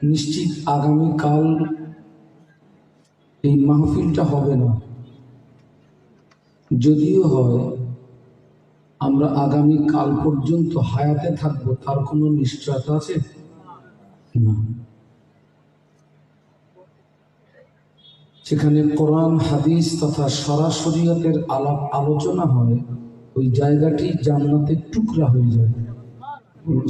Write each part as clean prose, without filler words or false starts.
নিশ্চিত আগামীকাল এই মাহফিলটা হবে না। যদিও হয়, আমরা আগামী কাল পর্যন্ত হায়াতে থাকবো তার কোনো নিশ্চয়তা আছে না। সেখানে কোরআন হাদিস তথা সরাসরিয়তের আলাপ আলোচনা হয়, ওই জায়গাটি জান্নাতের টুকরা হয়ে যায়।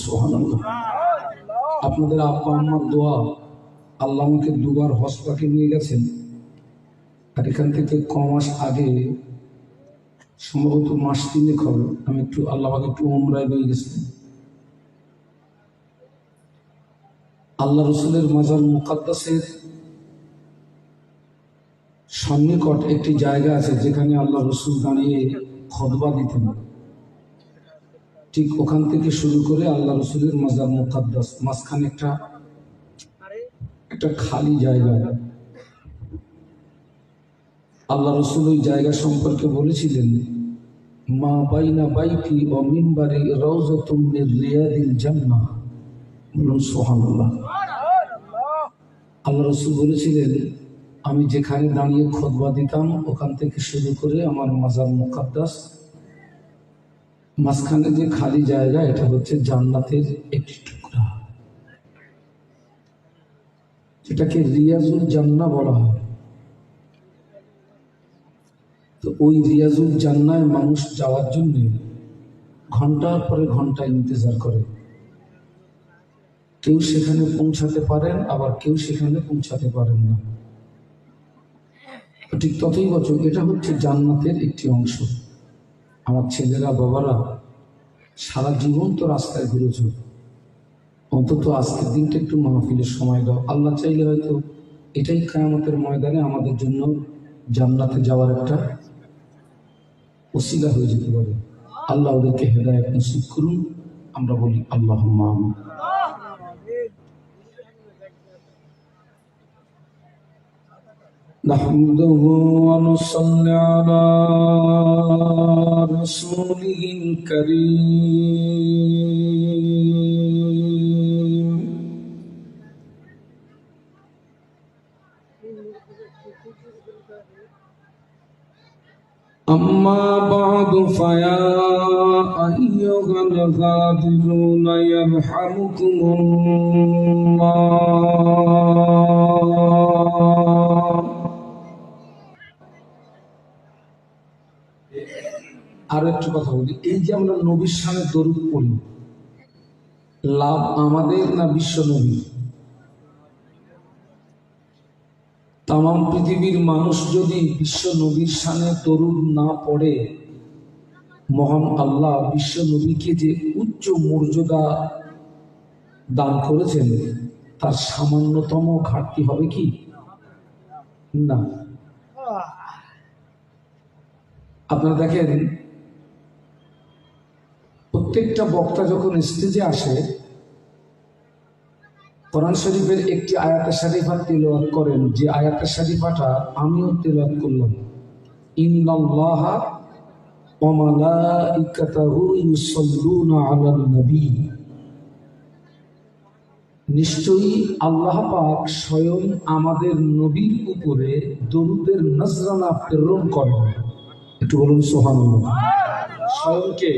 সুবহানাল্লাহ। আপনাদের আব্বা আম্মার দোয়া, আল্লাহ আমাকে দুবার হজ পাকে নিয়ে গেছেন, আর এখান থেকে কমাস আগে সম্ভবত মাস 3 হবে, আমি একটু আল্লাহকে একটু উমরায় নিয়ে গেছিলাম। আল্লাহ রসুলের মাজার মুকাদ্দাসের সন্নিকট একটি জায়গা আছে যেখানে আল্লাহ রসুল দাঁড়িয়ে খুতবা দিতেন। ঠিক ওখান থেকে শুরু করে আল্লাহ রসুলের মাজার মুকাদ্দাস, মাঝখানে একটা খালি জায়গা। আল্লাহ রসুল ওই জায়গা সম্পর্কে বলেছিলেন, মা বাইনা বাইতি ও মিম্বারি রাউযাতুম মির রিয়াদিল জান্নাহ। বলুন সুবহানাল্লাহ। আল্লাহ রসুল বলেছিলেন, আমি যেখানে দাঁড়িয়ে খুতবা দিতাম ওখান থেকে শুরু করে আমার মাজার মুকাদ্দাস, মাঝখানে যে খালি জায়গা, এটা হচ্ছে জান্নাতের একটি টুকরা, যেটাকে রিয়াজুল জান্নাহ বলা হয়। তো ওই রিয়াজুল জান্নায় মানুষ যাওয়ার জন্য ঘন্টার পরে ঘন্টা ইন্তজার করে। কেউ সেখানে পৌঁছাতে পারেন, আবার কেউ সেখানে পৌঁছাতে পারেন না। ঠিক ততই বছর, এটা হচ্ছে জান্নাতের একটি অংশ। আমার ছেলেরা বাবারা সারা জীবন তো রাস্তায় ঘুরেছ, অন্তত আজকের দিনটা একটু মাহফিলের সময় দাও। আল্লাহ চাইলে হয়তো এটাই কিয়ামতের ময়দানে আমাদের জন্য জান্নাতে যাওয়ার একটা ওসিলা হয়ে যেতে পারে। আল্লাহ ওদেরকে হেদায়েত নসিব করুন। আমরা বলি আল্লাহুম্মা আমিন। নাহমাদুহু ওয়া নুসাল্লি আলা রাসূলিহিল কারীম। أما بعد فيا أيها الغافلون يرحمكم الله। আর একটু কথা বলি, এই যে আমরা নবীর সামনে দরুদ পড়ি, লাভ আমাদের না বিশ্ব নবী? তাম পৃথিবীর মানুষ যদি বিশ্ব নবীর সামনে দরুদ না পড়ে, মহান আল্লাহ বিশ্ব নবীকে যে উচ্চ মর্যাদা দান করেছেন তার সামান্যতম ঘাটতি হবে কি না? আপনারা দেখেন, প্রত্যেকটা বক্তা যখন স্টেজে আসে, কোরআন শরীফের একটি আয়াতে শরীফা তিলাওয়াত করেন, যে আয়াতে শরীফাটা আমিও তিলাওয়াত করলাম, ইন্নাল্লাহা ওয়া মালাইকাতাহু ইউসাল্লুনা আলান নবী। নিশ্চয়ই আল্লাহ পাক স্বয়ং আমাদের নবীর উপরে দরুদের নজরানা প্রেরণ করেন। একটু বলুন সুবহানাল্লাহ। স্বয়ং কে?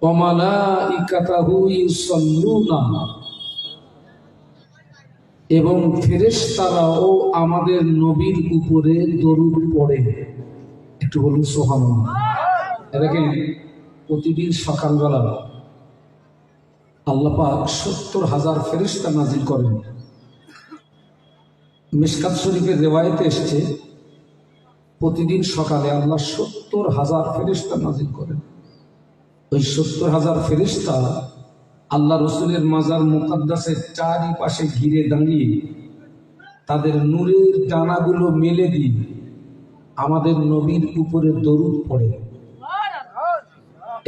ওয়া মালাইকাতাহু ইউসাল্লুনা, এবং ফেরেশতারাও আমাদের নবীর উপরে দরুদ পড়ে। একটু বলুন সুবহানাল্লাহ। দেখেন, প্রতিদিন সকালবেলা আল্লাহ পাক 70,000 ফেরেশতা নাজিল করেন। মিশকাত শরীফের রিওয়ায়াতে এসেছে, প্রতিদিন সকালে আল্লাহ 70,000 ফেরেশতা নাজিল করেন। ওই 70,000 ফেরেশতা আল্লাহ রসুলের মাজার মুকাদ্দাসের চারিপাশে ঘিরে দাঁড়িয়ে তাদের নূরের ডানাগুলো মেলে দিয়ে আমাদের নবীর উপরে দরুদ পড়ে।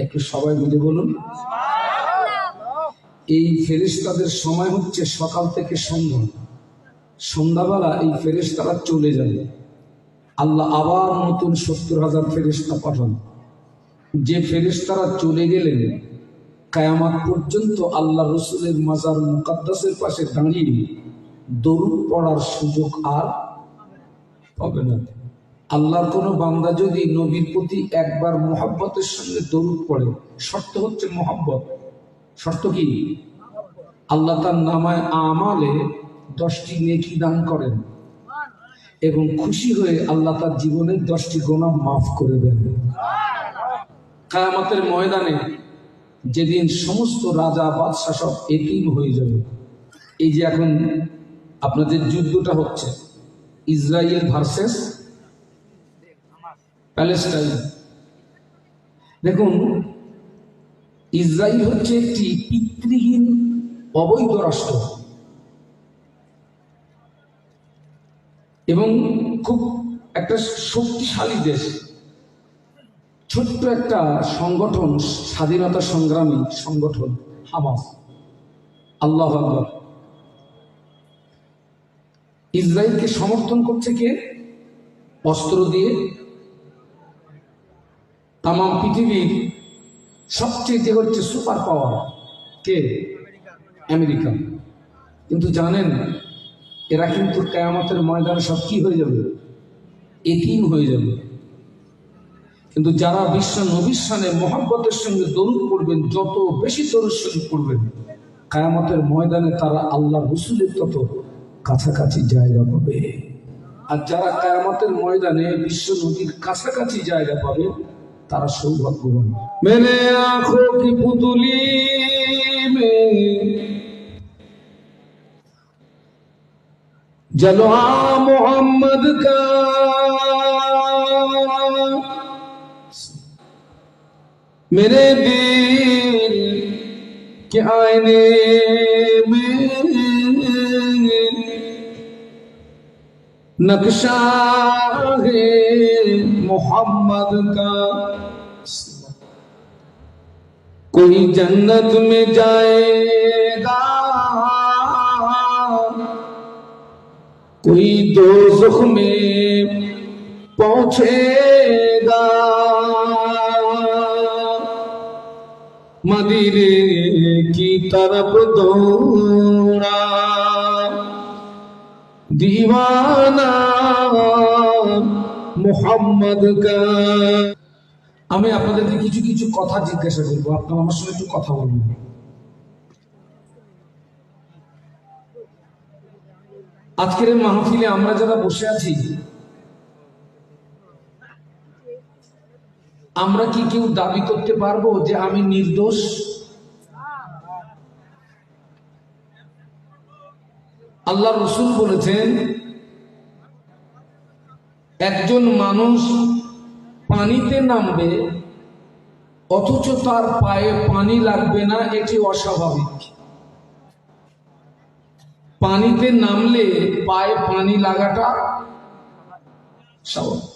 একটু সবাই মিলে বলুন। এই ফেরেশতাদের সময় হচ্ছে সকাল থেকে সন্ধ্যা। সন্ধ্যাবেলা এই ফেরেশতারা চলে যাবে, আল্লাহ আবার নতুন 70,000 ফেরেশতা পাঠান। যে ফেরেশতারা চলে গেলেন, কিয়ামত পর্যন্ত আল্লাহ রসুলের মাজার মুকাদ্দাসের পাশে দাঁড়িয়ে দরুদ পড়ার সুযোগ আর হবে না। আল্লাহর কোনো বান্দা যদি নবীর প্রতি একবার মোহাব্বতের সঙ্গে দরুদ পড়ে, শর্ত হচ্ছে মোহাব্বত। শর্ত কি? আল্লাহ তার নামায় আমালে 10টি নেকি দান করেন এবং খুশি হয়ে আল্লাহ তার জীবনের 10টি গুনাহ মাফ করে দেন। কিয়ামতের ময়দানে যেদিন সমস্ত রাজা বাদশা সব এতিম হয়ে যাবে, এই যে এখন আপনাদের যুদ্ধটা হচ্ছে ইসরায়েল ভার্সেস প্যালেস্টাইন, দেখুন ইসরায়েল হচ্ছে একটি পিতৃহীন অবৈধ রাষ্ট্র এবং খুব একটা শক্তিশালী দেশ। ছোট্ট একটা সংগঠন, স্বাধীনতা সংগ্রামী সংগঠন হামাস। আল্লাহু আকবার। ইসরায়েলকে সমর্থন করছে কে? অস্ত্র দিয়ে। তাম পৃথিবীর সবচেয়ে হচ্ছে সুপার পাওয়ার কে? আমেরিকা। কিন্তু জানেন এরা কিন্তু কিয়ামতের ময়দানে সব কি হয়ে যাবে? এতিম হয়ে যাবে। কিন্তু যারা বিশ্ব নবীর শানে মহব্বতের সঙ্গে দরুদ পড়বেন, যত বেশি দরুদ শরীফ পড়বেন, কিয়ামতের ময়দানে তারা আল্লাহ রসুলের তত কাছাকাছি জায়গা পাবে। আর যারা কিয়ামতের ময়দানে বিশ্ব নবীর কাছাকাছি জায়গা পাবে তারা সৌভাগ্যবান। মেরে আঁখো কি পুতুলি মে जलवा मोहम्मद का मेरे दिल के आईने में नक्शा है मोहम्मद का। कोई जन्नत में जाएगा, कोई दोज़ख में पहुंचेगा। मदीने की तरफ दौड़ा दीवाना मोहम्मद का। আমি আপনাদেরকে কিছু কিছু কথা জিজ্ঞাসা করবো, আপনারা আমার সঙ্গে একটু কথা বলবেন। আজকের এই মাহফিলে আমরা যারা বসে আছি, আমরা কি কেউ দাবি করতে পারবো যে আমি নির্দোষ? আল্লাহ রসুল বলেছেন একজন মানুষ পানিতে নামবে অথচ তার পায়ে পানি লাগবে না, এটি অস্বাভাবিক। পানিতে নামলে পায়ে পানি লাগাটা স্বাভাবিক।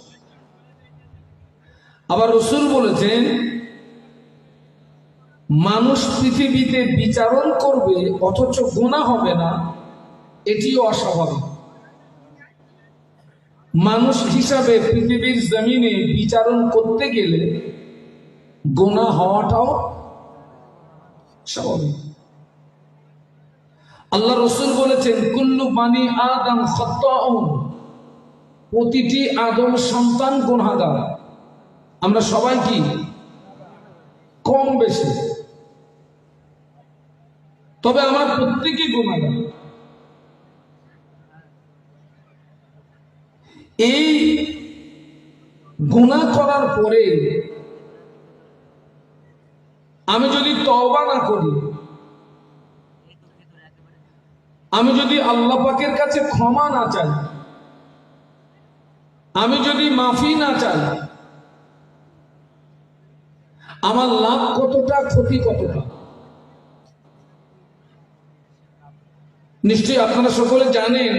আবার রসুল বলেছেন মানুষ পৃথিবীতে বিচারণ করবে অথচ গুনাহ হবে না, এটিও অস্বাভাবিক। মানুষ হিসাবে পৃথিবীর জমিনে বিচারণ করতে গেলে গুনাহ হওয়াটাও স্বাভাবিক। আল্লাহ রসুল বলেছেন কুল্লু বানি আদম খাত্তাউন, প্রতিটি আদম সন্তান গুনাহগার। আমরা সবাই কি কম বেশি, তবে আমরা প্রত্যেকেই গুনাহগার। এই গুনাহ করার পরে আমি যদি তওবা না করি, আমি যদি আল্লাহ পাকের কাছে ক্ষমা না চাই, আমি যদি মাফি না চাই, আমার লাভ কতটা, ক্ষতি কতটা? নিশ্চয়ই আপনারা সকলে জানেন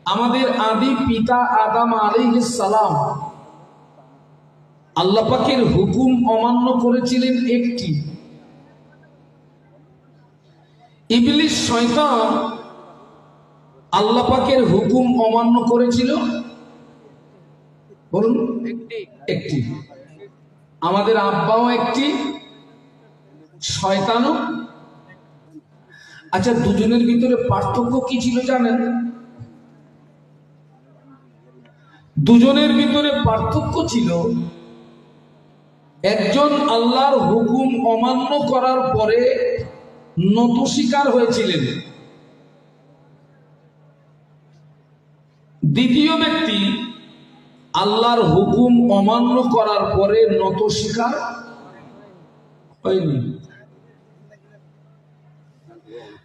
আমাদের আদি পিতা আদম আলাইহিস সালাম আল্লাহ পাকের হুকুম অমান্য করেছিলেন একটি। ইবলিস শয়তান আল্লাহ পাকের হুকুম অমান্য করেছিল বলুন একটি। আমাদের আব্বাও একটি, শয়তানও। আচ্ছা, দুজনের ভিতরে পার্থক্য কি ছিল জানেন? দুজনের ভিতরে পার্থক্য ছিল, একজন আল্লাহর হুকুম অমান্য করার পরে নত স্বীকার হয়েছিলেন, দ্বিতীয় ব্যক্তি আল্লাহর হুকুম অমান্য করার পরে নত স্বীকার হয়নি।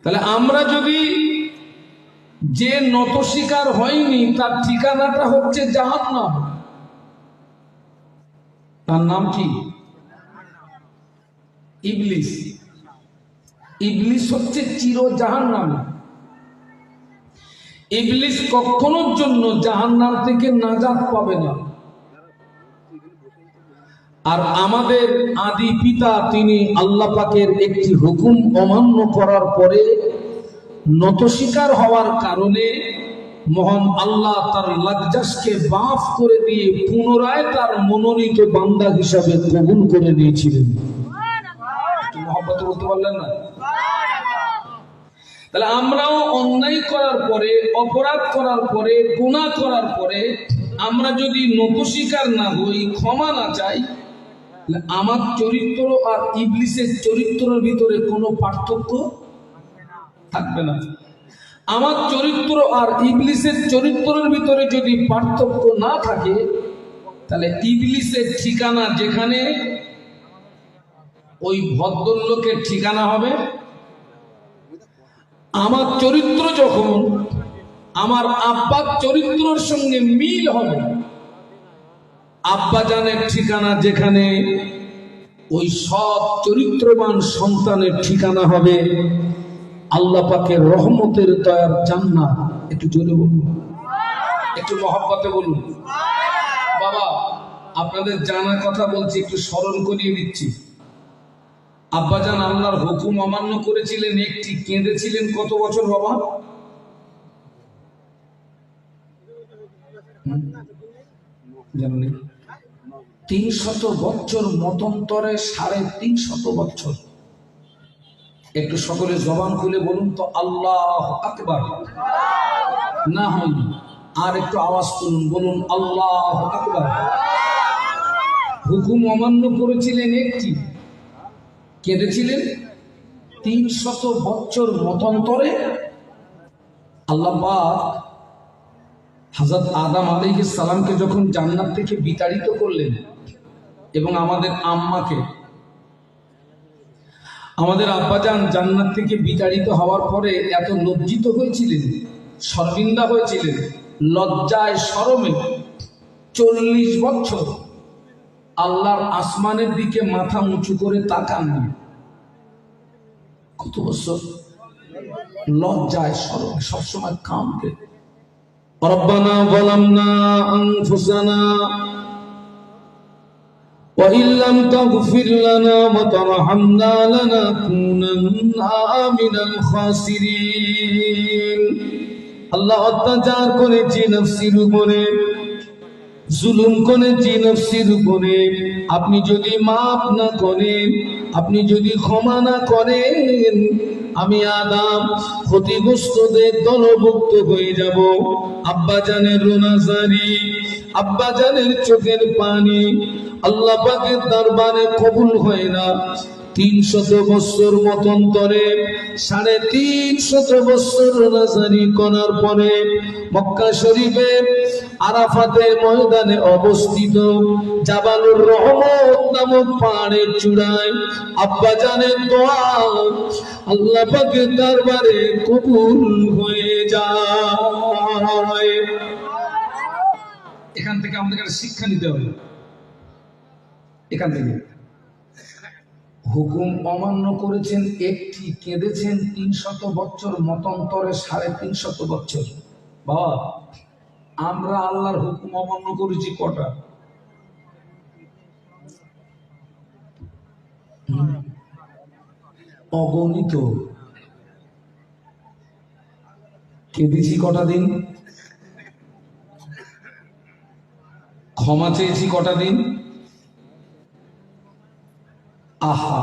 তাহলে আমরা যদি যে নত স্বীকার হয়নি তার ঠিকানাটা হচ্ছে জাহান্নাম, তার নাম কি? ইবলিস। ইবলিস হচ্ছে চির জাহান্নামী। ইবলিস কখনোর জন্য জাহান্নাম থেকে নাজাত পাবে না। আর আমাদের আদি পিতা তিনি আল্লাহ পাকের একটি হুকুম অমান্য করার পরে নত স্বীকার হওয়ার কারণে মহান আল্লাহ তার লজ্জাকে মাফ করে দিয়ে পুনরায় তার মনোনীত বান্দা হিসাবে কবুল করে নিয়েছিলেন। মহব্বতে বলতে পারলেন না? তাহলে আমরাও অন্যায় করার পরে, অপরাধ করার পরে, গুনাহ করার পরে আমরা যদি নত স্বীকার না হই, ক্ষমা না চাই, আমার চরিত্র আর ইবলিসের চরিত্রের ভিতরে কোনো পার্থক্য থাকবে না। আমার চরিত্র আর ইবলিসের চরিত্রের ভিতরে যদি পার্থক্য না থাকে, তাহলে ইবলিসের ঠিকানা যেখানে, ওই ভদ্রলোকের ঠিকানা হবে। আমার চরিত্র যখন আমার আব্বার চরিত্রের সঙ্গে মিল হবে, আব্বাজানের ঠিকানা যেখানে, ওই সৎ চরিত্রবান সন্তানের ঠিকানা হবে আল্লাহ পাকের রহমতের দয়ার জান্নাত। একটু জোরে বলুন, একটু মহব্বতে বলুন। বাবা, আপনাদের জানা কথা বলছি, একটু স্মরণ করিয়ে দিচ্ছি। আব্বাজান আল্লাহর হুকুম অমান্য করেছিলেন একটি, কেঁদেছিলেন কত বছর বাবা? জানেন? 300 বছর মতন্তরে 350 বছর। একটু সকলে জবান খুলে বলুন তো আল্লাহ আকবার। না হয়নি, আর একটু আওয়াজ করুন, বলুন আল্লাহ আকবার। হুকুম অমান্য করেছিলেন একটি, কেঁদেছিলেন 300 বছর মতন্তরে। আল্লাহ পাক হযরত আদম আলাইহিস সালামকে যখন জান্নাত থেকে বিতাড়িত করলেন, এবং আমাদের আম্মাকে, আমাদের আব্বাজান জান্নাত থেকে বিতাড়িত হওয়ার পরে এত লজ্জিত হয়েছিলেন, শর্মিন্দা হয়েছিলেন, লজ্জায় শরমে 40 বছর আল্লাহর আসমানের দিকে মাথা উঁচু করে তাকাননি। কত বছর? লজ্জায় শরমে সবসময় কাঁদতে। রব্বানা যালামনা আনফুসানা ওয়া ইল্লাম তাগফির লানা ওয়া তারহামনা লানাকুনান্না মিনাল খাসিরিন। আল্লাহ, অত্যাচার করেছি নফসির উপরে, জুলুম করেছি নফসির উপরে, আপনি যদি মাফ না করেন, আপনি যদি ক্ষমা না করেন, আমি আদম ক্ষতিগ্রস্তদের দলভুক্ত হয়ে যাব। আব্বাজানের রোনাজারি, আব্বাজানের চোখের পানি আল্লাহ পাকের দরবারে কবুল হয় না। 300 বছর মতন্তরে 350 বছর রোনাজারি করার পরে মক্কা শরীফে আরাফাতের ময়দানে অবস্থিত জাবালুর রহমত নামক পাহাড়ের চূড়ায় আব্বাজানের দোয়া আল্লাহ পাকের দরবারে কবুল হয়ে যায়। এখান থেকে আমাদের শিক্ষা নিতে হবে। এখান থেকে হুকুম অমান্য করেছেন একটি, কেঁদেছেন 300 বছর মতন্তরে 350 বছর। বাবা, আমরা আল্লাহর হুকুম অমান্য করেছি কটা? অগণিত। কেঁদেছি কটা দিন? ক্ষমা চেয়েছি কটা দিন? আহা,